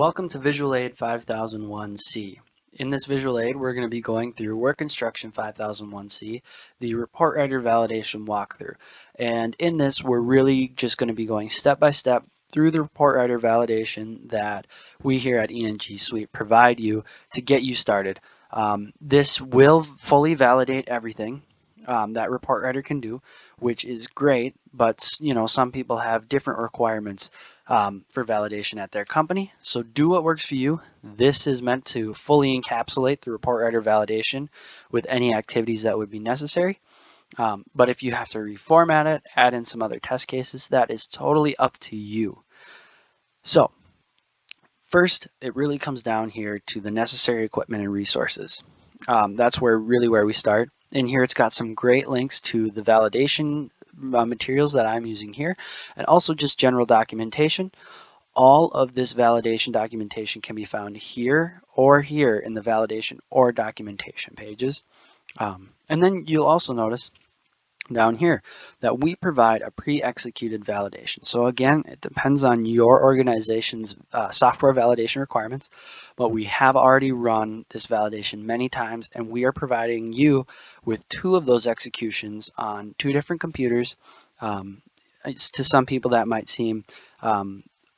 Welcome to Visual Aid 5001c. In this visual aid, we're going to be going through Work Instruction 5001c, the ReportRighter validation walkthrough. And in this, we're really just going to be going step by step through the ReportRighter validation that we here at ENG Suite provide you to get you started. This will fully validate everything that ReportRighter can do, which is great, but some people have different requirements for validation at their company. So do what works for you. This is meant to fully encapsulate the ReportRighter validation with any activities that would be necessary. But if you have to reformat it, add in some other test cases, that is totally up to you. So first, it really comes down here to the necessary equipment and resources. That's where we start. In here, it's got some great links to the validation materials that I'm using here, and also just general documentation. All of this validation documentation can be found here or here in the validation or documentation pages. And then you'll also notice down here that we provide a pre-executed validation. So again, it depends on your organization's software validation requirements, but we have already run this validation many times, and we are providing you with 2 of those executions on 2 different computers. To some people that might seem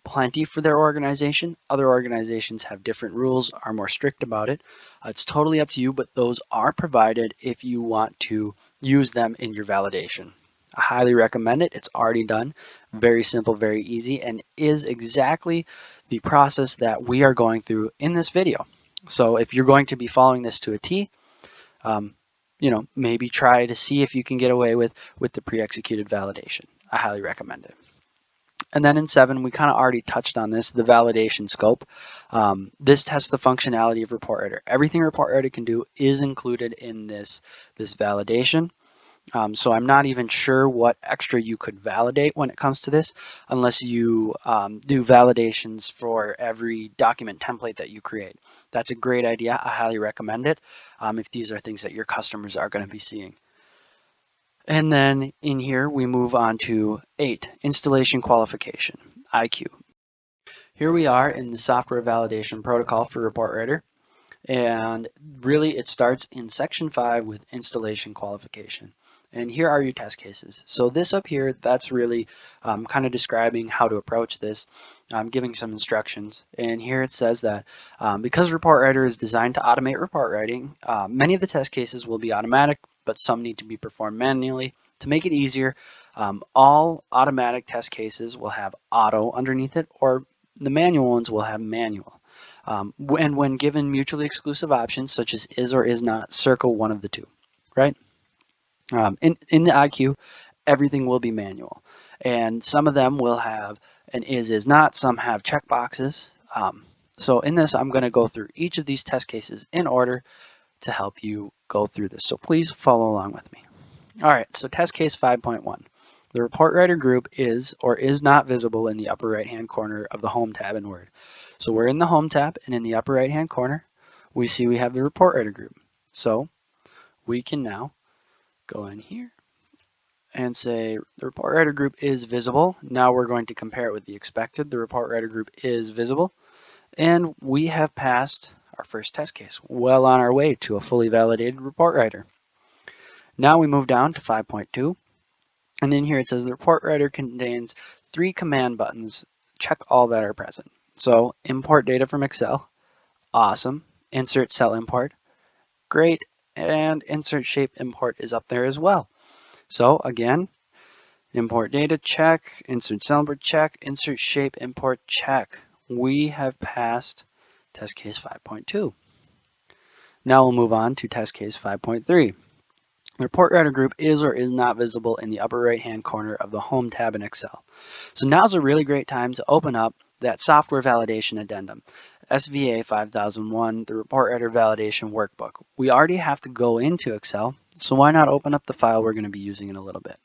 plenty for their organization. Other organizations have different rules, are more strict about it. It's totally up to you, but those are provided if you want to use them in your validation. I highly recommend it. It's already done. Very simple, very easy, and is exactly the process that we are going through in this video. So if you're going to be following this to a T, maybe try to see if you can get away with the pre-executed validation. I highly recommend it. And then in 7, we kind of already touched on this, the validation scope. This tests the functionality of ReportRighter. Everything ReportRighter can do is included in this validation. So I'm not even sure what extra you could validate when it comes to this, unless you do validations for every document template that you create. That's a great idea. I highly recommend it if these are things that your customers are going to be seeing. And then in here, we move on to 8, installation qualification, IQ. Here we are in the software validation protocol for ReportRighter. And really, it starts in section 5 with installation qualification. And here are your test cases. So this up here, that's really kind of describing how to approach this, giving some instructions. And here it says that because ReportRighter is designed to automate report writing, many of the test cases will be automatic, but some need to be performed manually. To make it easier, all automatic test cases will have auto underneath it, or the manual ones will have manual. And when given mutually exclusive options, such as is or is not, circle one of the 2, right? In the IQ, everything will be manual. And some of them will have an is not, some have checkboxes. So in this, I'm going to go through each of these test cases in order to help you go through this. So please follow along with me. All right, so test case 5.1. The ReportRighter group is or is not visible in the upper right-hand corner of the Home tab in Word. So we're in the Home tab, and in the upper right-hand corner, we see we have the ReportRighter group. So we can now go in here and say the ReportRighter group is visible. Now we're going to compare it with the expected. The ReportRighter group is visible, and we have passed our first test case, well on our way to a fully validated ReportRighter. Now we move down to 5.2, and in here it says the ReportRighter contains 3 command buttons. Check all that are present. So import data from Excel, awesome. Insert cell import, great. And insert shape import is up there as well. So again, import data, check. Insert cell import, check. Insert shape import, check. We have passed test case 5.2. Now we'll move on to test case 5.3. The ReportRighter group is or is not visible in the upper right-hand corner of the Home tab in Excel. So now's a really great time to open up that software validation addendum, VA5001, the ReportRighter validation workbook. We already have to go into Excel, so why not open up the file we're going to be using in a little bit.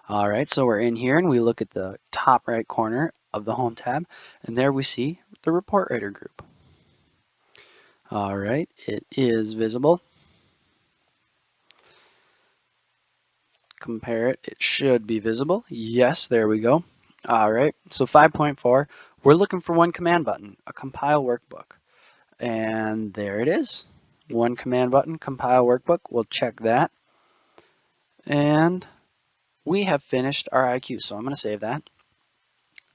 All right, so we're in here and we look at the top right corner of the Home tab, and there we see the ReportRighter group. All right, it is visible. Compare it, it should be visible. Yes, there we go. All right, so 5.4, we're looking for one command button, a compile workbook. And there it is. One command button, compile workbook. We'll check that. And we have finished our IQ, so I'm going to save that.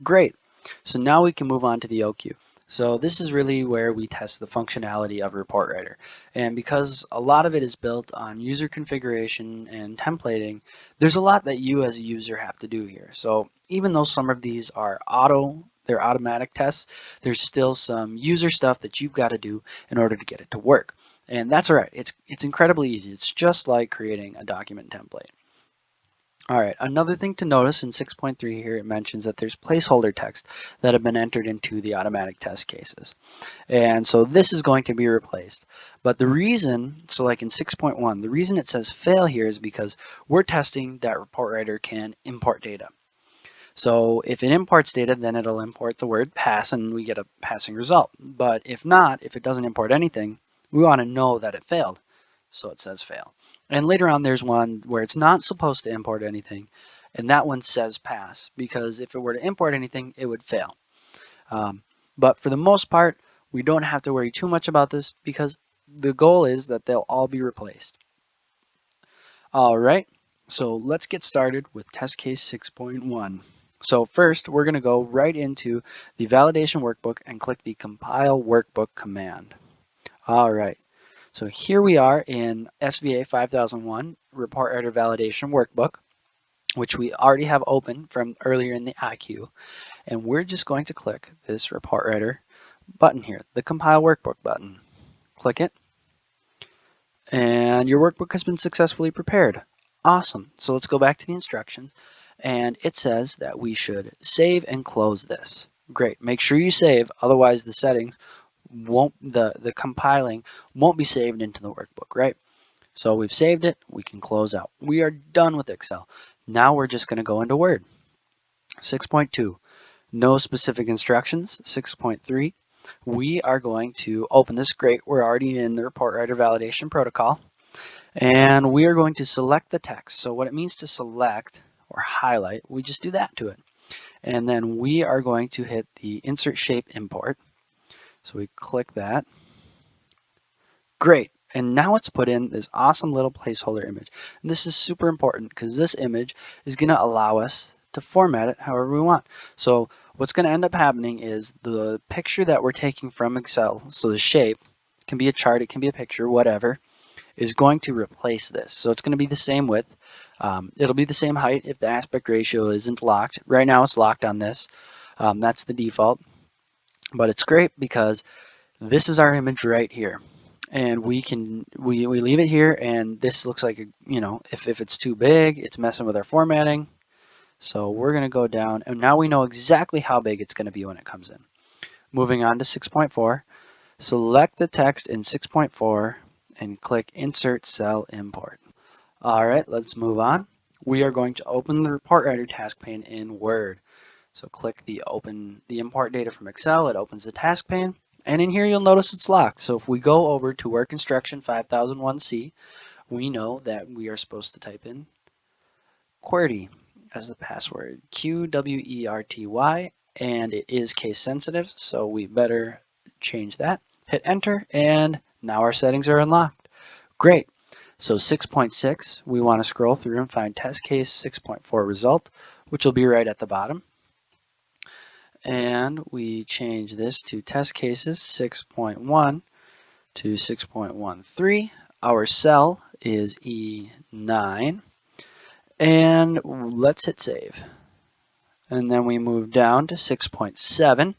Great. So now we can move on to the OQ. So this is really where we test the functionality of ReportRighter. And because a lot of it is built on user configuration and templating, there's a lot that you as a user have to do here. So even though some of these are they're automatic tests, there's still some user stuff that you've got to do in order to get it to work. And that's all right. It's incredibly easy. It's just like creating a document template. All right, another thing to notice in 6.3 here, it mentions that there's placeholder text that have been entered into the automatic test cases. And so this is going to be replaced. But the reason, so like in 6.1, the reason it says fail here is because we're testing that ReportRighter can import data. So if it imports data, then it'll import the word pass and we get a passing result. But if not, if it doesn't import anything, we want to know that it failed. So it says fail. And later on there's one where it's not supposed to import anything, and that one says pass, because if it were to import anything, it would fail. But for the most part, we don't have to worry too much about this because the goal is that they'll all be replaced. All right, so let's get started with test case 6.1. So first, we're going to go right into the validation workbook and click the compile workbook command. All right. So here we are in VA5001 ReportRighter Validation Workbook, which we already have open from earlier in the IQ. And we're just going to click this ReportRighter button here, the Compile Workbook button. Click it. And your workbook has been successfully prepared. Awesome. So let's go back to the instructions. And it says that we should save and close this. Great. Make sure you save, otherwise the settings the compiling won't be saved into the workbook, right? So we've saved it, we can close out. We are done with Excel. Now we're just going to go into Word. 6.2, no specific instructions. 6.3, we are going to open this. Great, we're already in the ReportRighter validation protocol. And we are going to select the text. So what it means to select or highlight, we just do that to it. And then we are going to hit the Insert Shape Import. So we click that. Great. And now it's put in this awesome little placeholder image. And this is super important because this image is going to allow us to format it however we want. So what's going to end up happening is the picture that we're taking from Excel, so the shape, can be a chart, it can be a picture, whatever, is going to replace this. So it's going to be the same width. It'll be the same height if the aspect ratio isn't locked. Right now it's locked on this. That's the default. But it's great because this is our image right here, and we leave it here, and this looks like if it's too big, it's messing with our formatting. So we're going to go down, and now we know exactly how big it's going to be when it comes in. Moving on to 6.4, select the text in 6.4 and click Insert Cell Import. All right, let's move on. We are going to open the ReportRighter task pane in Word. So click the import data from Excel, it opens the task pane, and in here you'll notice it's locked. So if we go over to work instruction 5001c, we know that we are supposed to type in QWERTY as the password, QWERTY, and it is case sensitive, so we better change that. Hit enter, and now our settings are unlocked. Great. So 6.6, we want to scroll through and find test case 6.4 result, which will be right at the bottom. And we change this to test cases 6.1 to 6.13. Our cell is E9. And let's hit save. And then we move down to 6.7.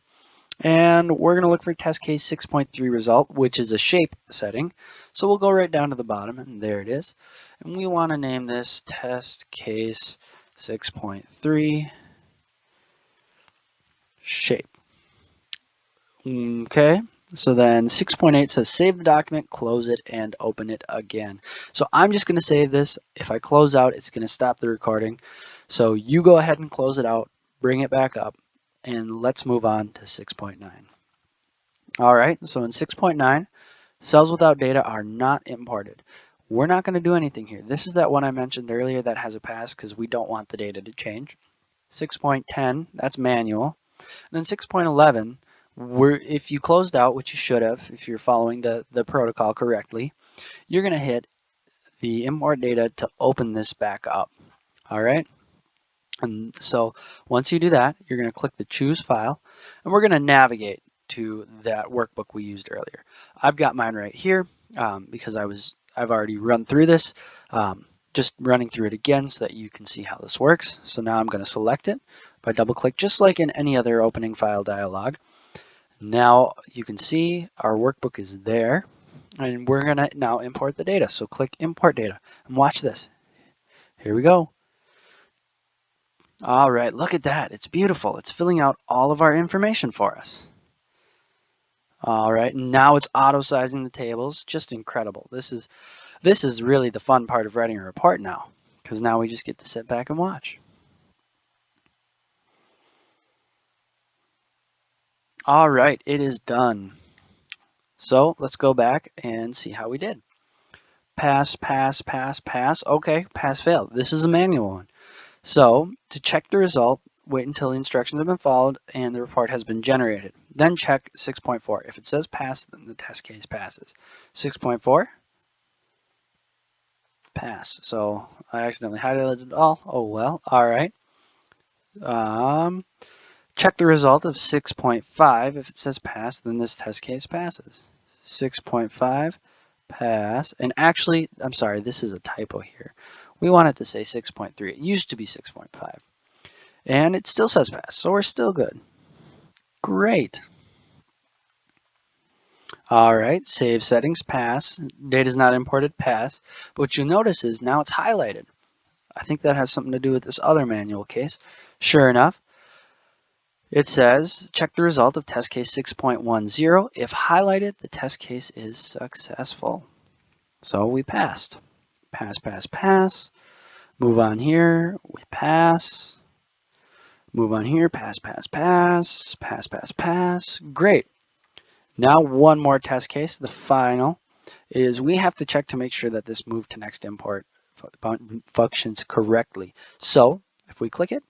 And we're going to look for test case 6.3 result, which is a shape setting. So we'll go right down to the bottom, and there it is. And we want to name this test case 6.3 shape. Okay, so then 6.8 says save the document, close it, and open it again. So I'm just going to save this. If I close out, it's going to stop the recording. So you go ahead and close it out, bring it back up, and let's move on to 6.9. All right, so in 6.9, cells without data are not imported. We're not going to do anything here. This is that one I mentioned earlier that has a pass because we don't want the data to change. 6.10, that's manual. then 6.11, if you closed out, which you should have if you're following the protocol correctly, you're going to hit the import data to open this back up. All right. And so once you do that, you're going to click the choose file, and we're going to navigate to that workbook we used earlier. I've got mine right here because I've already run through this. Just running through it again so that you can see how this works. So now I'm going to select it by double click, just like in any other opening file dialog. Now you can see our workbook is there, and we're going to now import the data. So click import data and watch this. Here we go. All right, look at that. It's beautiful. It's filling out all of our information for us. All right, now it's auto-sizing the tables. Just incredible. This is really the fun part of writing a report now, because now we just get to sit back and watch. All right, it is done. So let's go back and see how we did. Pass, pass, pass, pass. Okay, pass, fail. This is a manual one. So to check the result, wait until the instructions have been followed and the report has been generated. Then check 6.4. If it says pass, then the test case passes. 6.4, pass. So I accidentally highlighted it all. Oh well, all right. Check the result of 6.5. If it says pass, then this test case passes. 6.5, pass. And actually, I'm sorry, this is a typo here. We want it to say 6.3. It used to be 6.5. And it still says pass, so we're still good. Great. All right, save settings, pass. Data is not imported, pass. But what you'll notice is now it's highlighted. I think that has something to do with this other manual case. Sure enough, it says, check the result of test case 6.10. If highlighted, the test case is successful. So we passed. Pass, pass, pass. Move on here, we pass. Move on here, pass, pass, pass. Pass, pass, pass. Great. Now one more test case, the final, is we have to check to make sure that this move to next import functions correctly. So if we click it,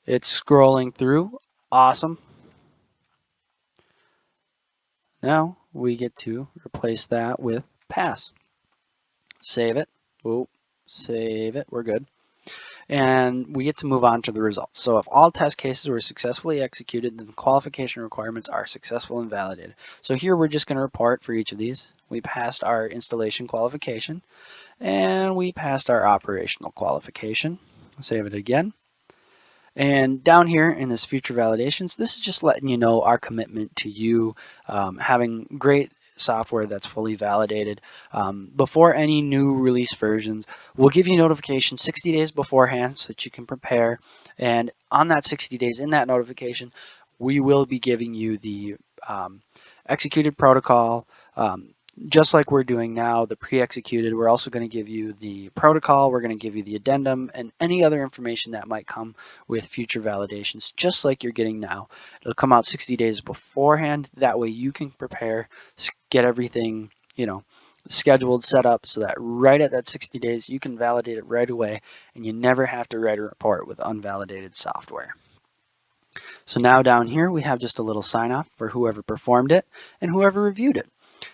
it's scrolling through. Awesome. Now we get to replace that with pass. Save it. Whoa, save it. We're good. And we get to move on to the results. So if all test cases were successfully executed, then the qualification requirements are successful and validated. So here we're just going to report for each of these. We passed our installation qualification, and we passed our operational qualification. Save it again. And down here in this future validations, this is just letting you know our commitment to you having great software that's fully validated. Before any new release versions, we'll give you notification 60 days beforehand so that you can prepare. And on that 60 days, in that notification, we will be giving you the executed protocol, just like we're doing now, the pre-executed. We're also going to give you the protocol, we're going to give you the addendum, and any other information that might come with future validations, just like you're getting now. It'll come out 60 days beforehand. That way you can prepare, get everything, scheduled, set up, so that right at that 60 days, you can validate it right away, and you never have to write a report with unvalidated software. So now down here, we have just a little sign off for whoever performed it and whoever reviewed it.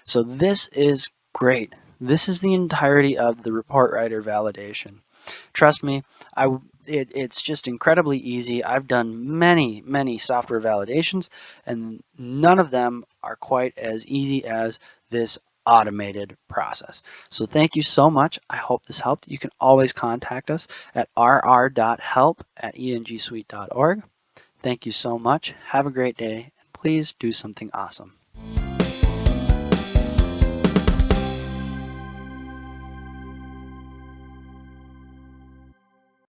So this is great. This is the entirety of the ReportRighter validation. Trust me, it's just incredibly easy. I've done many software validations, and none of them are quite as easy as this automated process. So thank you so much. I hope this helped. You can always contact us at rr.help@engsuite.org. Thank you so much. Have a great day, and please do something awesome.